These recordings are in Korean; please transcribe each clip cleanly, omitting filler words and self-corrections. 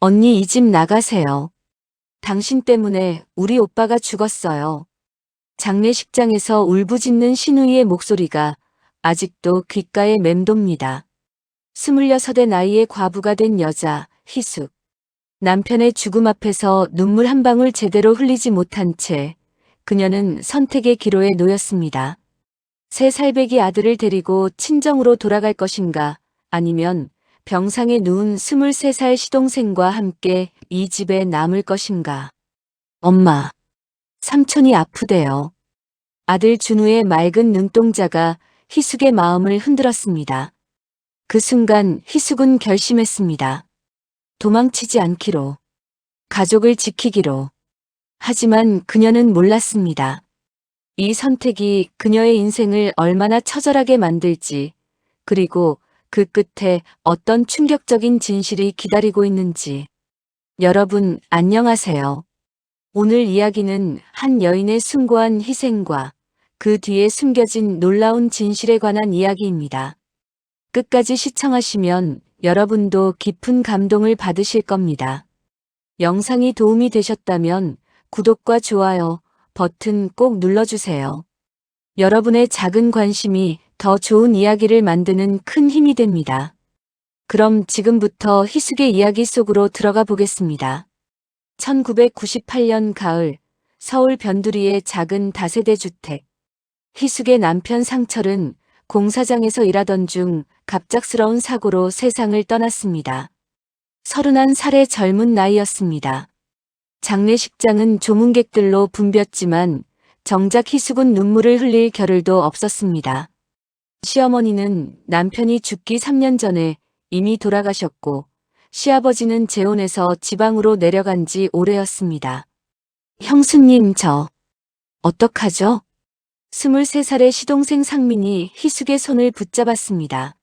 언니 이 집 나가세요. 당신 때문에 우리 오빠가 죽었어요. 장례식장에서 울부짖는 신우이의 목소리가 아직도 귓가에 맴돕니다. 26의 나이에 과부가 된 여자, 희숙. 남편의 죽음 앞에서 눈물 한 방울 제대로 흘리지 못한 채 그녀는 선택의 기로에 놓였습니다. 새 살배기 아들을 데리고 친정으로 돌아갈 것인가, 아니면 병상에 누운 23살 시동생과 함께 이 집에 남을 것인가. 엄마, 삼촌이 아프대요. 아들 준우의 맑은 눈동자가 희숙의 마음을 흔들었습니다. 그 순간 희숙은 결심했습니다. 도망치지 않기로. 가족을 지키기로. 하지만 그녀는 몰랐습니다. 이 선택이 그녀의 인생을 얼마나 처절하게 만들지, 그리고 그 끝에 어떤 충격적인 진실이 기다리고 있는지. 여러분, 안녕하세요. 오늘 이야기는 한 여인의 숭고한 희생과 그 뒤에 숨겨진 놀라운 진실에 관한 이야기입니다. 끝까지 시청하시면 여러분도 깊은 감동을 받으실 겁니다. 영상이 도움이 되셨다면 구독과 좋아요 버튼 꼭 눌러주세요. 여러분의 작은 관심이 더 좋은 이야기를 만드는 큰 힘이 됩니다. 그럼 지금부터 희숙의 이야기 속으로 들어가 보겠습니다. 1998년 가을, 서울 변두리의 작은 다세대 주택. 희숙의 남편 상철은 공사장에서 일하던 중 갑작스러운 사고로 세상을 떠났습니다. 31살의 젊은 나이였습니다. 장례식장은 조문객들로 붐볐지만 정작 희숙은 눈물을 흘릴 겨를도 없었습니다. 시어머니는 남편이 죽기 3년 전에 이미 돌아가셨고, 시아버지는 재혼해서 지방으로 내려간 지 오래였습니다. 형수님, 저 어떡하죠? 23살의 시동생 상민이 희숙의 손을 붙잡았습니다.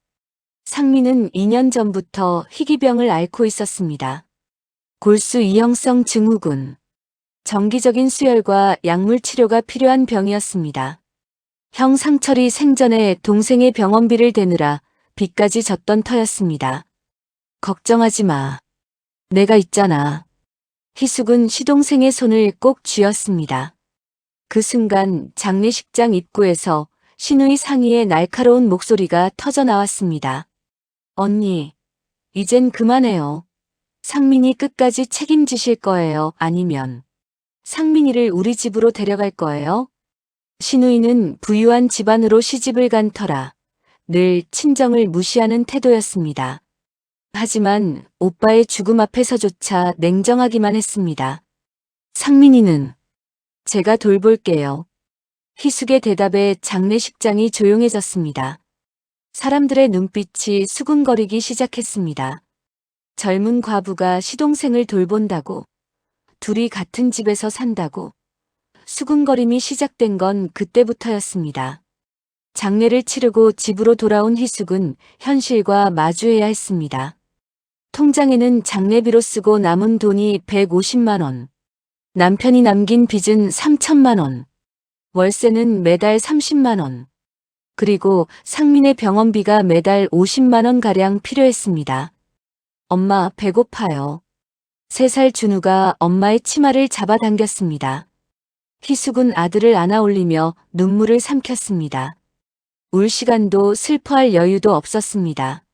상민은 2년 전부터 희귀병을 앓고 있었습니다. 골수 이형성 증후군. 정기적인 수혈과 약물 치료가 필요한 병이었습니다. 형 상철이 생전에 동생의 병원비를 대느라 빚까지 졌던 터였습니다. 걱정하지 마. 내가 있잖아. 희숙은 시동생의 손을 꼭 쥐었습니다. 그 순간 장례식장 입구에서 신우이 상희의 날카로운 목소리가 터져 나왔습니다. 언니, 이젠 그만해요. 상민이 끝까지 책임지실 거예요? 아니면 상민이를 우리 집으로 데려갈 거예요? 신우이는 부유한 집안으로 시집을 간 터라 늘 친정을 무시하는 태도였습니다. 하지만 오빠의 죽음 앞에서조차 냉정하기만 했습니다. 상민이는 제가 돌볼게요. 희숙의 대답에 장례식장이 조용해졌습니다. 사람들의 눈빛이 수군거리기 시작했습니다. 젊은 과부가 시동생을 돌본다고, 둘이 같은 집에서 산다고. 수군거림이 시작된 건 그때부터였습니다. 장례를 치르고 집으로 돌아온 희숙은 현실과 마주해야 했습니다. 통장에는 장례비로 쓰고 남은 돈이 150만 원. 남편이 남긴 빚은 3천만 원. 월세는 매달 30만 원. 그리고 상민의 병원비가 매달 50만 원가량 필요했습니다. 엄마, 배고파요. 3살 준우가 엄마의 치마를 잡아당겼습니다. 희숙은 아들을 안아 올리며 눈물을 삼켰습니다. 울 시간도 슬퍼할 여유도 없었습니다.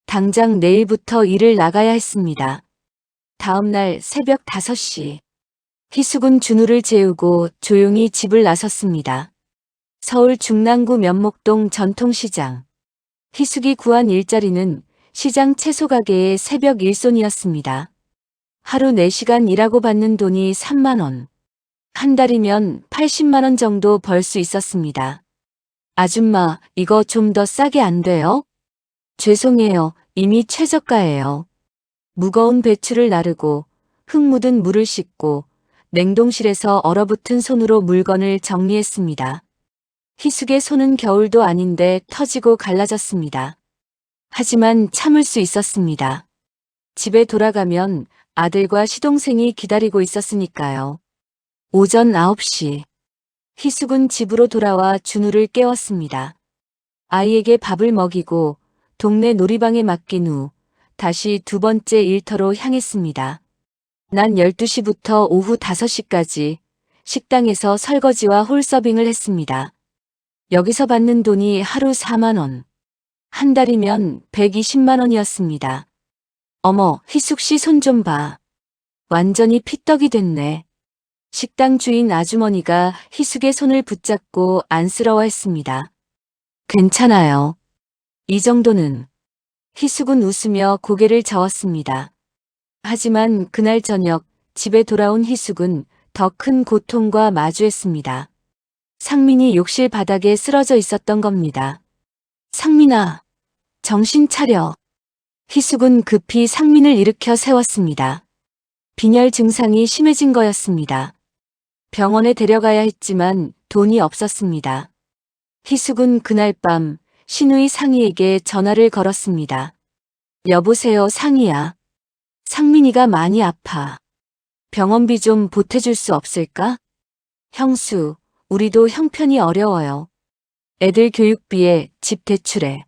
당장 내일부터 일을 나가야 했습니다. 다음 날 새벽 5시. 희숙은 준우를 재우고 조용히 집을 나섰습니다. 서울 중랑구 면목동 전통시장. 희숙이 구한 일자리는 시장 채소가게의 새벽 일손이었습니다. 하루 4시간 일하고 받는 돈이 3만 원. 한 달이면 80만 원 정도 벌 수 있었습니다. 아줌마, 이거 좀 더 싸게 안 돼요? 죄송해요. 이미 최저가예요. 무거운 배추를 나르고 흙 묻은 물을 씻고 냉동실에서 얼어붙은 손으로 물건을 정리했습니다. 희숙의 손은 겨울도 아닌데 터지고 갈라졌습니다. 하지만 참을 수 있었습니다. 집에 돌아가면 아들과 시동생이 기다리고 있었으니까요. 오전 9시. 희숙은 집으로 돌아와 준우를 깨웠습니다. 아이에게 밥을 먹이고 동네 놀이방에 맡긴 후 다시 두 번째 일터로 향했습니다. 난 12시부터 오후 5시까지 식당에서 설거지와 홀서빙을 했습니다. 여기서 받는 돈이 하루 4만 원. 한 달이면 120만 원이었습니다. 어머, 희숙 씨 손 좀 봐. 완전히 피떡이 됐네. 식당 주인 아주머니가 희숙의 손을 붙잡고 안쓰러워했습니다. 괜찮아요. 이 정도는. 희숙은 웃으며 고개를 저었습니다. 하지만 그날 저녁 집에 돌아온 희숙은 더 큰 고통과 마주했습니다. 상민이 욕실 바닥에 쓰러져 있었던 겁니다. 상민아, 정신 차려. 희숙은 급히 상민을 일으켜 세웠습니다. 빈혈 증상이 심해진 거였습니다. 병원에 데려가야 했지만 돈이 없었습니다. 희숙은 그날 밤 신우이 상희에게 전화를 걸었습니다. 여보세요, 상희야. 상민이가 많이 아파. 병원비 좀 보태줄 수 없을까? 형수, 우리도 형편이 어려워요. 애들 교육비에 집 대출에.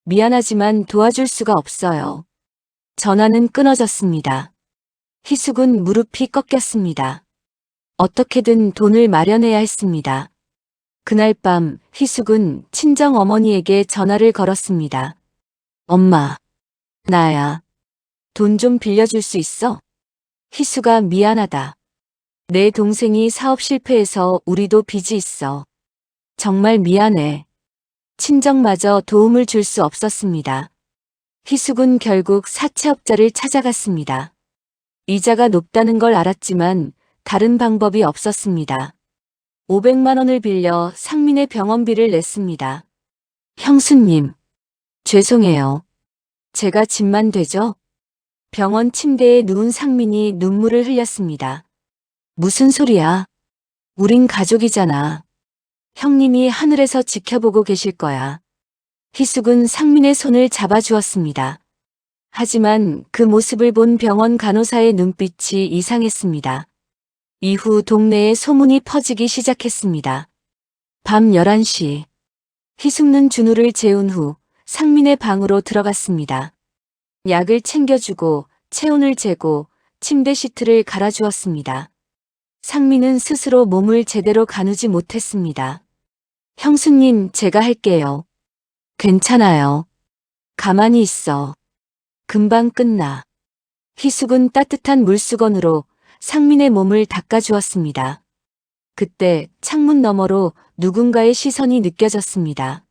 미안하지만 도와줄 수가 없어요. 전화는 끊어졌습니다. 희숙은 무릎이 꺾였습니다. 어떻게든 돈을 마련해야 했습니다. 그날 밤 희숙은 친정 어머니에게 전화를 걸었습니다. 엄마, 나야. 돈 좀 빌려줄 수 있어? 희숙아, 미안하다. 내 동생이 사업 실패해서 우리도 빚이 있어. 정말 미안해. 친정마저 도움을 줄 수 없었습니다. 희숙은 결국 사채업자를 찾아갔습니다. 이자가 높다는 걸 알았지만 다른 방법이 없었습니다. 500만 원을 빌려 상민의 병원비를 냈습니다. 형수님, 죄송해요. 제가 짐만 되죠? 병원 침대에 누운 상민이 눈물을 흘렸습니다. 무슨 소리야? 우린 가족이잖아. 형님이 하늘에서 지켜보고 계실 거야. 희숙은 상민의 손을 잡아주었습니다. 하지만 그 모습을 본 병원 간호사의 눈빛이 이상했습니다. 이후 동네에 소문이 퍼지기 시작했습니다. 밤 11시. 희숙는 준우를 재운 후 상민의 방으로 들어갔습니다. 약을 챙겨주고 체온을 재고 침대 시트를 갈아주었습니다. 상민은 스스로 몸을 제대로 가누지 못했습니다. 형수님, 제가 할게요. 괜찮아요. 가만히 있어. 금방 끝나. 희숙은 따뜻한 물수건으로 상민의 몸을 닦아주었습니다. 그때 창문 너머로 누군가의 시선이 느껴졌습니다.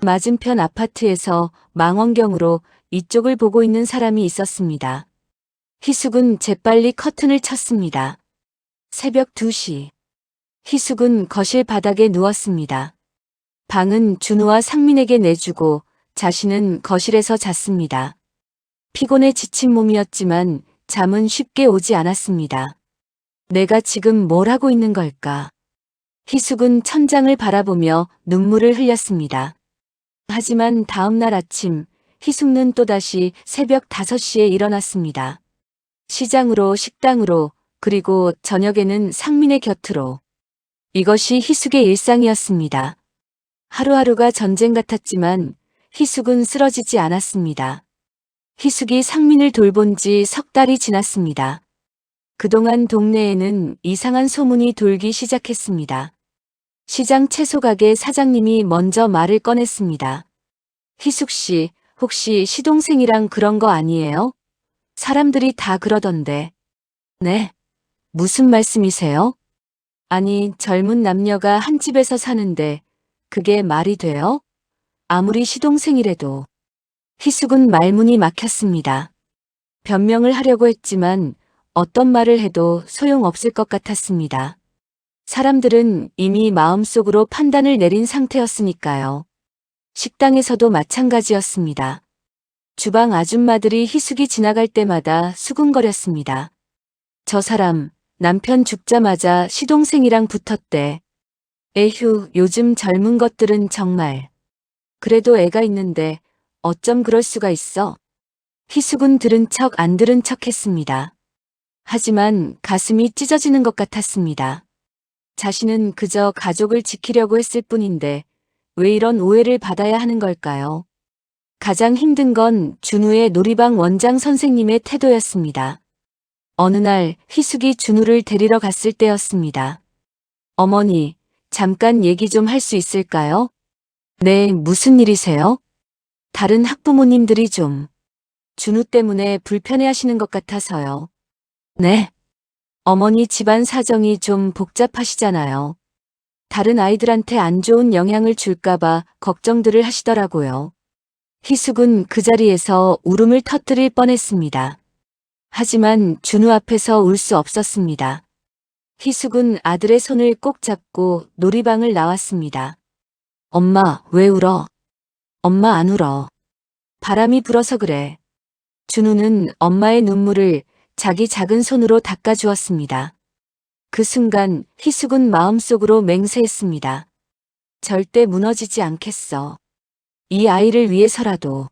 맞은편 아파트에서 망원경으로 이쪽을 보고 있는 사람이 있었습니다. 희숙은 재빨리 커튼을 쳤습니다. 새벽 2시. 희숙은 거실 바닥에 누웠습니다. 방은 준우와 상민에게 내주고 자신은 거실에서 잤습니다. 피곤해 지친 몸이었지만 잠은 쉽게 오지 않았습니다. 내가 지금 뭘 하고 있는 걸까? 희숙은 천장을 바라보며 눈물을 흘렸습니다. 하지만 다음 날 아침 희숙는 또다시 새벽 5시에 일어났습니다. 시장으로, 식당으로, 그리고 저녁에는 상민의 곁으로. 이것이 희숙의 일상이었습니다. 하루하루가 전쟁 같았지만 희숙은 쓰러지지 않았습니다. 희숙이 상민을 돌본 지 석 달이 지났습니다. 그동안 동네에는 이상한 소문이 돌기 시작했습니다. 시장 채소가게 사장님이 먼저 말을 꺼냈습니다. 희숙 씨, 혹시 시동생이랑 그런 거 아니에요? 사람들이 다 그러던데. 네? 무슨 말씀이세요? 아니, 젊은 남녀가 한 집에서 사는데 그게 말이 돼요? 아무리 시동생이라도. 희숙은 말문이 막혔습니다. 변명을 하려고 했지만 어떤 말을 해도 소용없을 것 같았습니다. 사람들은 이미 마음속으로 판단을 내린 상태였으니까요. 식당에서도 마찬가지였습니다. 주방 아줌마들이 희숙이 지나갈 때마다 수군거렸습니다. 저 사람, 남편 죽자마자 시동생이랑 붙었대. 에휴, 요즘 젊은 것들은 정말. 그래도 애가 있는데 어쩜 그럴 수가 있어? 희숙은 들은 척 안 들은 척 했습니다. 하지만 가슴이 찢어지는 것 같았습니다. 자신은 그저 가족을 지키려고 했을 뿐인데 왜 이런 오해를 받아야 하는 걸까요? 가장 힘든 건 준우의 놀이방 원장 선생님의 태도였습니다. 어느 날 희숙이 준우를 데리러 갔을 때였습니다. 어머니, 잠깐 얘기 좀 할 수 있을까요? 네, 무슨 일이세요? 다른 학부모님들이 좀 준우 때문에 불편해하시는 것 같아서요. 네. 어머니 집안 사정이 좀 복잡하시잖아요. 다른 아이들한테 안 좋은 영향을 줄까봐 걱정들을 하시더라고요. 희숙은 그 자리에서 울음을 터뜨릴 뻔했습니다. 하지만 준우 앞에서 울 수 없었습니다. 희숙은 아들의 손을 꼭 잡고 놀이방을 나왔습니다. 엄마, 왜 울어? 엄마 안 울어. 바람이 불어서 그래. 준우는 엄마의 눈물을 자기 작은 손으로 닦아주었습니다. 그 순간 희숙은 마음속으로 맹세했습니다. 절대 무너지지 않겠어. 이 아이를 위해서라도.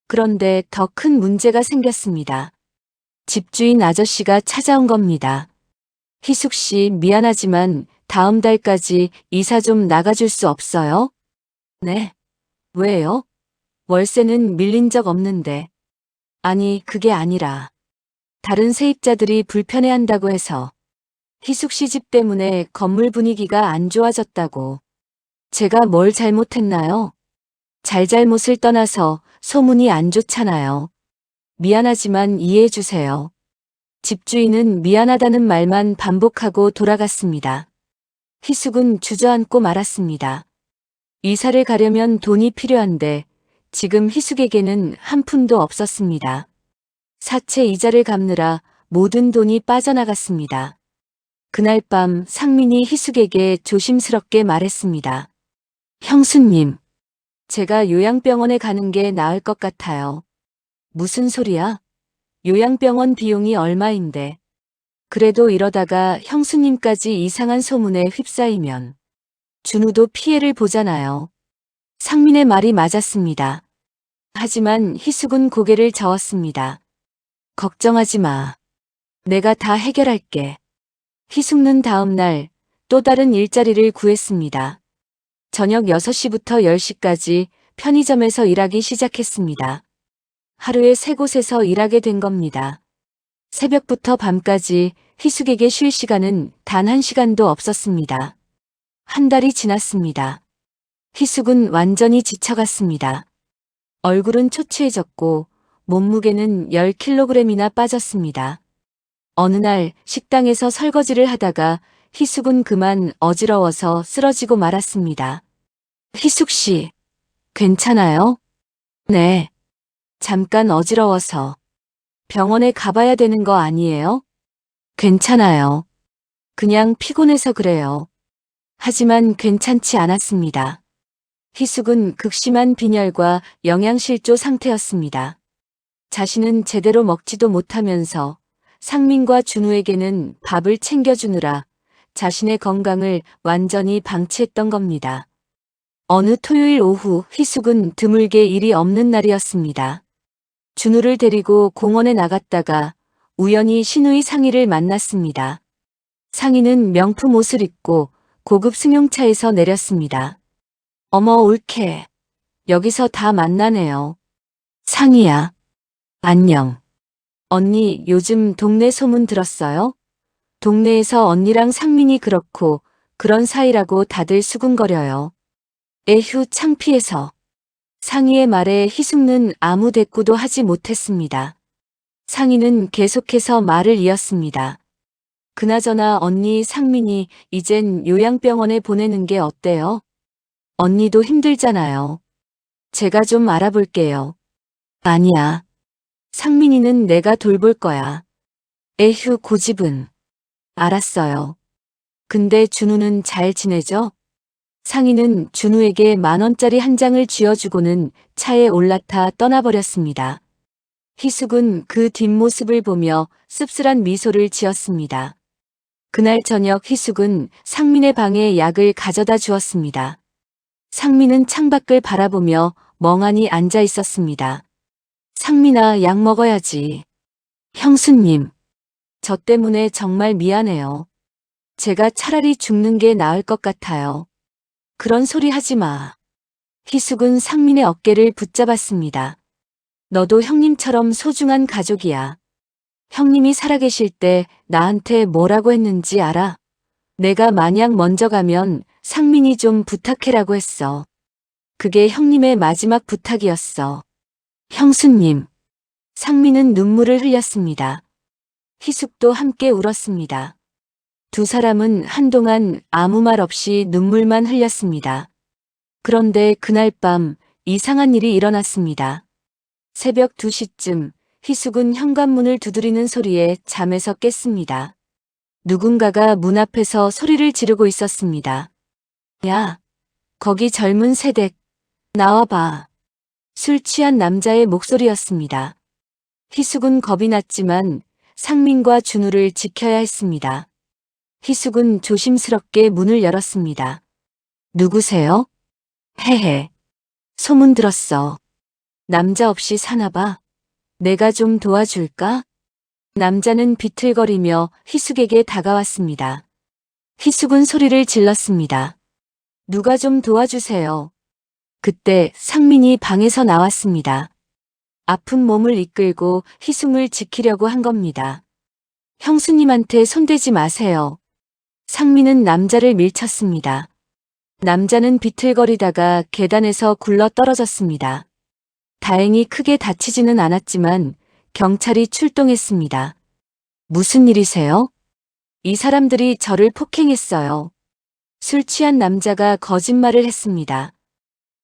그런데 더 큰 문제가 생겼습니다. 집주인 아저씨가 찾아온 겁니다. 희숙 씨, 미안하지만 다음 달까지 이사 좀 나가줄 수 없어요? 네. 왜요? 월세는 밀린 적 없는데. 아니, 그게 아니라 다른 세입자들이 불편해한다고 해서 희숙 씨 집 때문에 건물 분위기가 안 좋아졌다고. 제가 뭘 잘못했나요? 잘잘못을 떠나서 소문이 안 좋잖아요. 미안하지만 이해해 주세요. 집주인은 미안하다는 말만 반복하고 돌아갔습니다. 희숙은 주저앉고 말았습니다. 이사를 가려면 돈이 필요한데 지금 희숙에게는 한 푼도 없었습니다. 사채 이자를 갚느라 모든 돈이 빠져나갔습니다. 그날 밤 상민이 희숙에게 조심스럽게 말했습니다. 형수님, 제가 요양병원에 가는 게 나을 것 같아요. 무슨 소리야? 요양병원 비용이 얼마인데. 그래도 이러다가 형수님까지 이상한 소문에 휩싸이면 준우도 피해를 보잖아요. 상민의 말이 맞았습니다. 하지만 희숙은 고개를 저었습니다. 걱정하지 마. 내가 다 해결할게. 희숙는 다음 날 또 다른 일자리를 구했습니다. 저녁 6시부터 10시까지 편의점에서 일하기 시작했습니다. 하루에 3곳에서 일하게 된 겁니다. 새벽부터 밤까지 희숙에게 쉴 시간은 단 1시간도 없었습니다. 한 달이 지났습니다. 희숙은 완전히 지쳐갔습니다. 얼굴은 초췌해졌고 몸무게는 10kg이나 빠졌습니다. 어느 날 식당에서 설거지를 하다가 희숙은 그만 어지러워서 쓰러지고 말았습니다. 희숙 씨, 괜찮아요? 네. 잠깐 어지러워서. 병원에 가봐야 되는 거 아니에요? 괜찮아요. 그냥 피곤해서 그래요. 하지만 괜찮지 않았습니다. 희숙은 극심한 빈혈과 영양실조 상태였습니다. 자신은 제대로 먹지도 못하면서 상민과 준우에게는 밥을 챙겨주느라 자신의 건강을 완전히 방치했던 겁니다. 어느 토요일 오후 희숙은 드물게 일이 없는 날이었습니다. 준우를 데리고 공원에 나갔다가 우연히 신우이 상희를 만났습니다. 상희는 명품 옷을 입고 고급 승용차에서 내렸습니다. 어머 올케. 여기서 다 만나네요. 상희야. 안녕. 언니 요즘 동네 소문 들었어요? 동네에서 언니랑 상민이 그렇고 그런 사이라고 다들 수군거려요. 에휴 창피해서. 상희의 말에 희숙는 아무 대꾸도 하지 못했습니다. 상희는 계속해서 말을 이었습니다. 그나저나 언니 상민이 이젠 요양병원에 보내는 게 어때요? 언니도 힘들잖아요. 제가 좀 알아볼게요. 아니야. 상민이는 내가 돌볼 거야. 에휴 고집은. 알았어요. 근데 준우는 잘 지내죠? 상희는 준우에게 10,000원짜리 한 장을 쥐어주고는 차에 올라타 떠나버렸습니다. 희숙은 그 뒷모습을 보며 씁쓸한 미소를 지었습니다. 그날 저녁 희숙은 상민의 방에 약을 가져다 주었습니다. 상민은 창밖을 바라보며 멍하니 앉아 있었습니다. 상민아, 약 먹어야지. 형수님, 저 때문에 정말 미안해요. 제가 차라리 죽는 게 나을 것 같아요. 그런 소리 하지 마. 희숙은 상민의 어깨를 붙잡았습니다. 너도 형님처럼 소중한 가족이야. 형님이 살아계실 때 나한테 뭐라고 했는지 알아? 내가 만약 먼저 가면 상민이 좀 부탁해라고 했어. 그게 형님의 마지막 부탁이었어. 형수님. 상민은 눈물을 흘렸습니다. 희숙도 함께 울었습니다. 두 사람은 한동안 아무 말 없이 눈물만 흘렸습니다. 그런데 그날 밤 이상한 일이 일어났습니다. 새벽 2시쯤 희숙은 현관문을 두드리는 소리에 잠에서 깼습니다. 누군가가 문 앞에서 소리를 지르고 있었습니다. 야, 거기 젊은 새댁, 나와봐. 술 취한 남자의 목소리였습니다. 희숙은 겁이 났지만 상민과 준우를 지켜야 했습니다. 희숙은 조심스럽게 문을 열었습니다. 누구세요? 헤헤. 소문 들었어. 남자 없이 사나봐. 내가 좀 도와줄까? 남자는 비틀거리며 희숙에게 다가왔습니다. 희숙은 소리를 질렀습니다. 누가 좀 도와주세요. 그때 상민이 방에서 나왔습니다. 아픈 몸을 이끌고 희숙을 지키려고 한 겁니다. 형수님한테 손대지 마세요. 상민은 남자를 밀쳤습니다. 남자는 비틀거리다가 계단에서 굴러 떨어졌습니다. 다행히 크게 다치지는 않았지만 경찰이 출동했습니다. 무슨 일이세요? 이 사람들이 저를 폭행했어요. 술 취한 남자가 거짓말을 했습니다.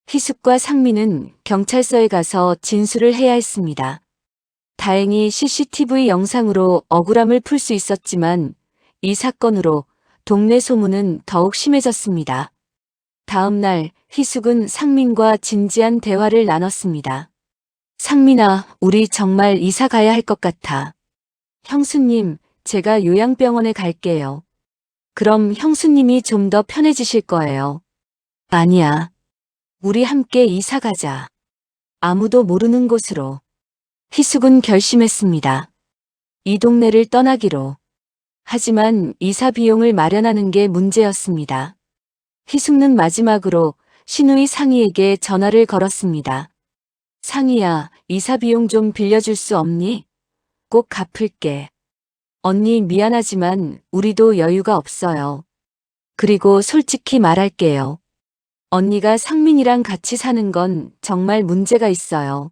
희숙과 상민은 경찰서에 가서 진술을 해야 했습니다. 다행히 CCTV 영상으로 억울함을 풀 수 있었지만 이 사건으로 동네 소문은 더욱 심해졌습니다. 다음 날 희숙은 상민과 진지한 대화를 나눴습니다. 상민아, 우리 정말 이사 가야 할 것 같아. 형수님, 제가 요양병원에 갈게요. 그럼 형수님이 좀 더 편해지실 거예요. 아니야. 우리 함께 이사 가자. 아무도 모르는 곳으로. 희숙은 결심했습니다. 이 동네를 떠나기로. 하지만 이사 비용을 마련하는 게 문제였습니다. 희숙는 마지막으로 신우이 상희에게 전화를 걸었습니다. 상희야, 이사 비용 좀 빌려줄 수 없니? 꼭 갚을게. 언니 미안하지만 우리도 여유가 없어요. 그리고 솔직히 말할게요. 언니가 상민이랑 같이 사는 건 정말 문제가 있어요.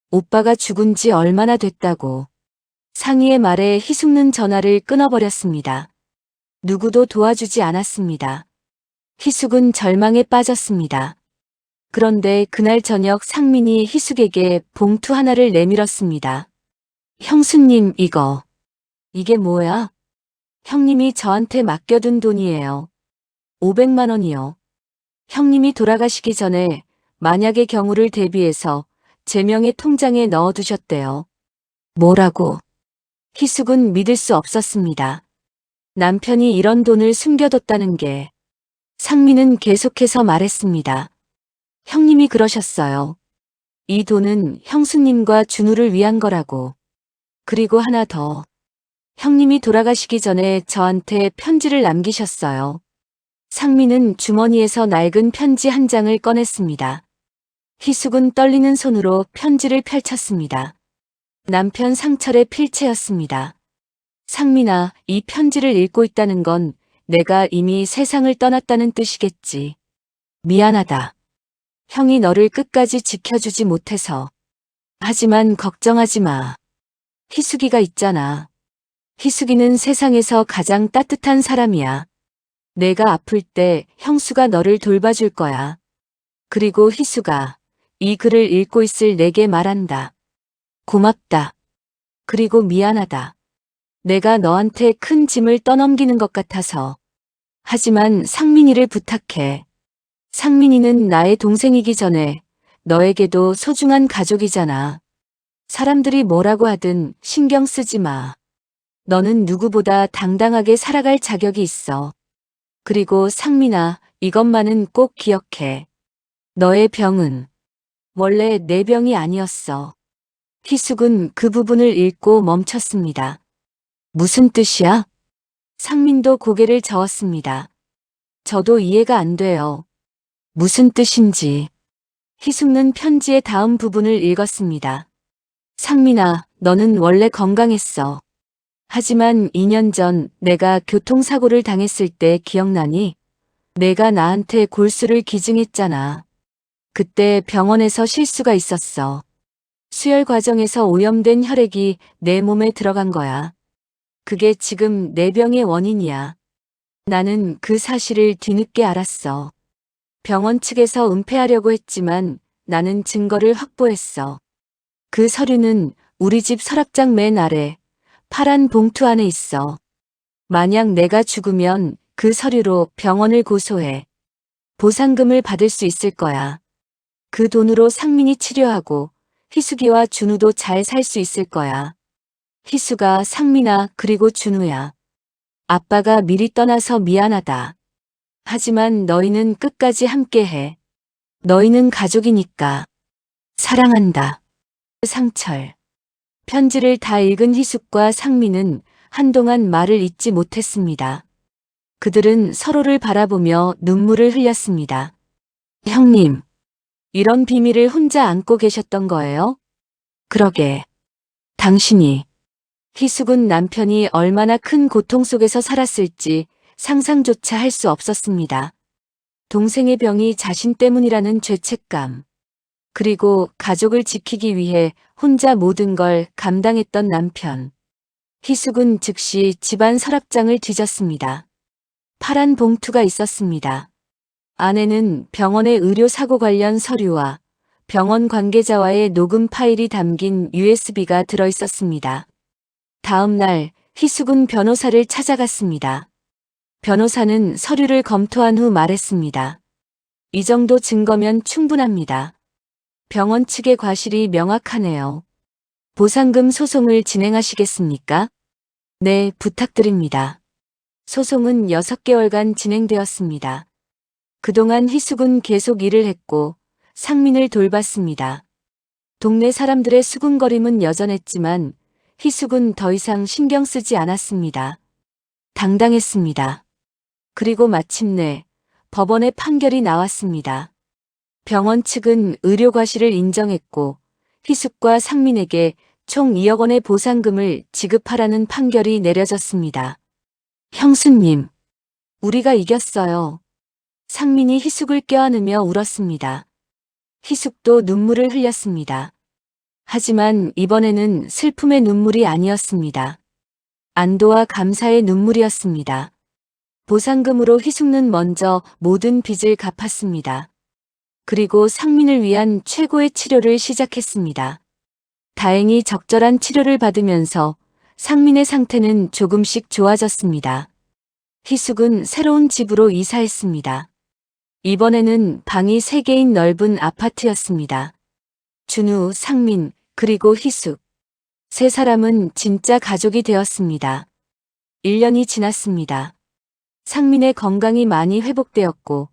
오빠가 죽은 지 얼마나 됐다고. 상희의 말에 희숙는 전화를 끊어버렸습니다. 누구도 도와주지 않았습니다. 희숙은 절망에 빠졌습니다. 그런데 그날 저녁 상민이 희숙에게 봉투 하나를 내밀었습니다. 형수님, 이게 뭐야? 형님이 저한테 맡겨둔 돈이에요. 500만 원이요. 형님이 돌아가시기 전에 만약의 경우를 대비해서 제 명의 통장에 넣어두셨대요. 뭐라고? 희숙은 믿을 수 없었습니다. 남편이 이런 돈을 숨겨뒀다는 게. 상민은 계속해서 말했습니다. 형님이 그러셨어요. 이 돈은 형수님과 준우를 위한 거라고. 그리고 하나 더. 형님이 돌아가시기 전에 저한테 편지를 남기셨어요. 상민은 주머니에서 낡은 편지 한 장을 꺼냈습니다. 희숙은 떨리는 손으로 편지를 펼쳤습니다. 남편 상철의 필체였습니다. 상민아, 이 편지를 읽고 있다는 건 내가 이미 세상을 떠났다는 뜻이겠지. 미안하다. 형이 너를 끝까지 지켜주지 못해서. 하지만 걱정하지 마. 희숙이가 있잖아. 희숙이는 세상에서 가장 따뜻한 사람이야. 내가 아플 때 형수가 너를 돌봐줄 거야. 그리고 희숙아, 이 글을 읽고 있을 내게 말한다. 고맙다. 그리고 미안하다. 내가 너한테 큰 짐을 떠넘기는 것 같아서. 하지만 상민이를 부탁해. 상민이는 나의 동생이기 전에 너에게도 소중한 가족이잖아. 사람들이 뭐라고 하든 신경 쓰지 마. 너는 누구보다 당당하게 살아갈 자격이 있어. 그리고 상민아, 이것만은 꼭 기억해. 너의 병은 원래 내 병이 아니었어. 희숙은 그 부분을 읽고 멈췄습니다. 무슨 뜻이야? 상민도 고개를 저었습니다. 저도 이해가 안 돼요. 무슨 뜻인지. 희숙는 편지의 다음 부분을 읽었습니다. 상민아, 너는 원래 건강했어. 하지만 2년 전 내가 교통사고를 당했을 때 기억나니? 내가 나한테 골수를 기증했잖아. 그때 병원에서 실수가 있었어. 수혈 과정에서 오염된 혈액이 내 몸에 들어간 거야. 그게 지금 내 병의 원인이야. 나는 그 사실을 뒤늦게 알았어. 병원 측에서 은폐하려고 했지만 나는 증거를 확보했어. 그 서류는 우리 집 서랍장 맨 아래 파란 봉투 안에 있어. 만약 내가 죽으면 그 서류로 병원을 고소해. 보상금을 받을 수 있을 거야. 그 돈으로 상민이 치료하고 희숙이와 준우도 잘 살 수 있을 거야. 희수가 상민아 그리고 준우야. 아빠가 미리 떠나서 미안하다. 하지만 너희는 끝까지 함께해. 너희는 가족이니까. 사랑한다. 상철. 편지를 다 읽은 희숙과 상민은 한동안 말을 잇지 못했습니다. 그들은 서로를 바라보며 눈물을 흘렸습니다. 형님, 이런 비밀을 혼자 안고 계셨던 거예요? 그러게. 당신이. 희숙은 남편이 얼마나 큰 고통 속에서 살았을지 상상조차 할 수 없었습니다. 동생의 병이 자신 때문이라는 죄책감. 그리고 가족을 지키기 위해 혼자 모든 걸 감당했던 남편. 희숙은 즉시 집안 서랍장을 뒤졌습니다. 파란 봉투가 있었습니다. 안에는 병원의 의료사고 관련 서류와 병원 관계자와의 녹음 파일이 담긴 USB가 들어있었습니다. 다음 날 희숙은 변호사를 찾아갔습니다. 변호사는 서류를 검토한 후 말했습니다. 이 정도 증거면 충분합니다. 병원 측의 과실이 명확하네요. 보상금 소송을 진행하시겠습니까? 네, 부탁드립니다. 소송은 6개월간 진행되었습니다. 그동안 희숙은 계속 일을 했고 상민을 돌봤습니다. 동네 사람들의 수군거림은 여전했지만 희숙은 더 이상 신경 쓰지 않았습니다. 당당했습니다. 그리고 마침내 법원의 판결이 나왔습니다. 병원 측은 의료 과실을 인정했고 희숙과 상민에게 총 2억 원의 보상금을 지급하라는 판결이 내려졌습니다. 형수님, 우리가 이겼어요. 상민이 희숙을 껴안으며 울었습니다. 희숙도 눈물을 흘렸습니다. 하지만 이번에는 슬픔의 눈물이 아니었습니다. 안도와 감사의 눈물이었습니다. 보상금으로 희숙는 먼저 모든 빚을 갚았습니다. 그리고 상민을 위한 최고의 치료를 시작했습니다. 다행히 적절한 치료를 받으면서 상민의 상태는 조금씩 좋아졌습니다. 희숙은 새로운 집으로 이사했습니다. 이번에는 방이 3개인 넓은 아파트였습니다. 준우, 상민, 그리고 희숙. 3사람은 진짜 가족이 되었습니다. 1년이 지났습니다. 상민의 건강이 많이 회복되었고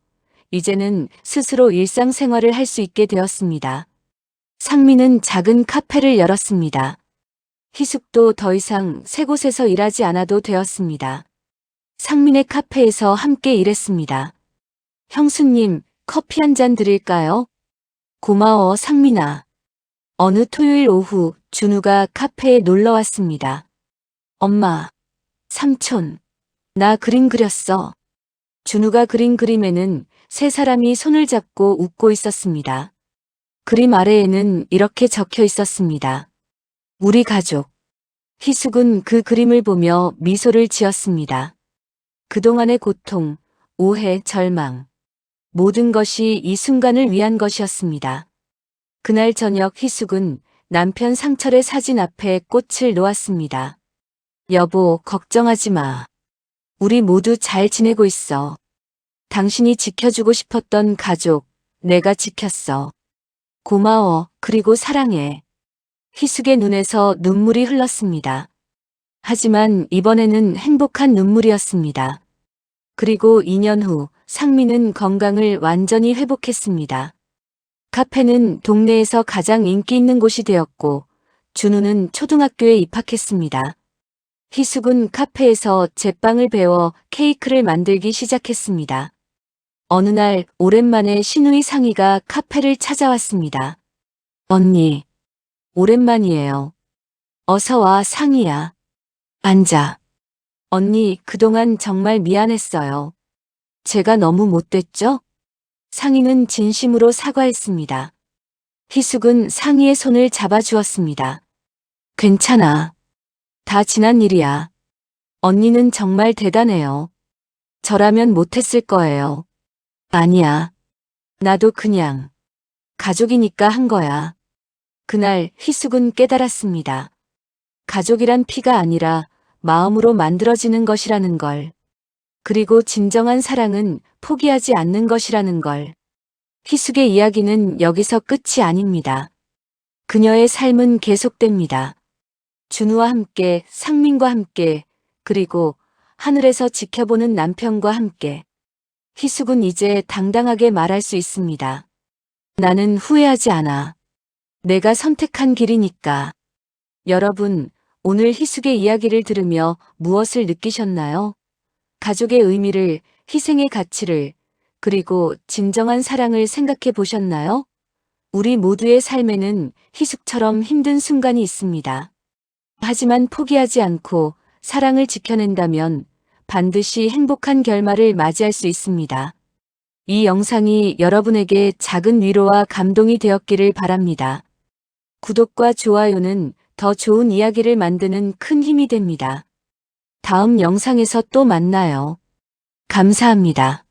이제는 스스로 일상생활을 할 수 있게 되었습니다. 상민은 작은 카페를 열었습니다. 희숙도 더 이상 새 곳에서 일하지 않아도 되었습니다. 상민의 카페에서 함께 일했습니다. 형수님, 커피 한 잔 드릴까요? 고마워, 상민아. 어느 토요일 오후 준우가 카페에 놀러 왔습니다. 엄마, 삼촌, 나 그림 그렸어. 준우가 그린 그림에는 3사람이 손을 잡고 웃고 있었습니다. 그림 아래에는 이렇게 적혀 있었습니다. 우리 가족. 희숙은 그 그림을 보며 미소를 지었습니다. 그동안의 고통, 오해, 절망. 모든 것이 이 순간을 위한 것이었습니다. 그날 저녁 희숙은 남편 상철의 사진 앞에 꽃을 놓았습니다. 여보, 걱정하지 마. 우리 모두 잘 지내고 있어. 당신이 지켜주고 싶었던 가족, 내가 지켰어. 고마워, 그리고 사랑해. 희숙의 눈에서 눈물이 흘렀습니다. 하지만 이번에는 행복한 눈물이었습니다. 그리고 2년 후 상민은 건강을 완전히 회복했습니다. 카페는 동네에서 가장 인기 있는 곳이 되었고 준우는 초등학교에 입학했습니다. 희숙은 카페에서 제빵을 배워 케이크를 만들기 시작했습니다. 어느 날 오랜만에 신우이 상희가 카페를 찾아왔습니다. 언니, 오랜만이에요. 어서 와, 상희야. 앉아. 언니, 그동안 정말 미안했어요. 제가 너무 못됐죠? 상희는 진심으로 사과했습니다. 희숙은 상희의 손을 잡아주었습니다. 괜찮아. 다 지난 일이야. 언니는 정말 대단해요. 저라면 못했을 거예요. 아니야. 나도 그냥 가족이니까 한 거야. 그날 희숙은 깨달았습니다. 가족이란 피가 아니라 마음으로 만들어지는 것이라는 걸. 그리고 진정한 사랑은 포기하지 않는 것이라는 걸. 희숙의 이야기는 여기서 끝이 아닙니다. 그녀의 삶은 계속됩니다. 준우와 함께, 상민과 함께, 그리고 하늘에서 지켜보는 남편과 함께. 희숙은 이제 당당하게 말할 수 있습니다. 나는 후회하지 않아. 내가 선택한 길이니까. 여러분, 오늘 희숙의 이야기를 들으며 무엇을 느끼셨나요? 가족의 의미를, 희생의 가치를, 그리고 진정한 사랑을 생각해 보셨나요? 우리 모두의 삶에는 희숙처럼 힘든 순간이 있습니다. 하지만 포기하지 않고 사랑을 지켜낸다면 반드시 행복한 결말을 맞이할 수 있습니다. 이 영상이 여러분에게 작은 위로와 감동이 되었기를 바랍니다. 구독과 좋아요는 더 좋은 이야기를 만드는 큰 힘이 됩니다. 다음 영상에서 또 만나요. 감사합니다.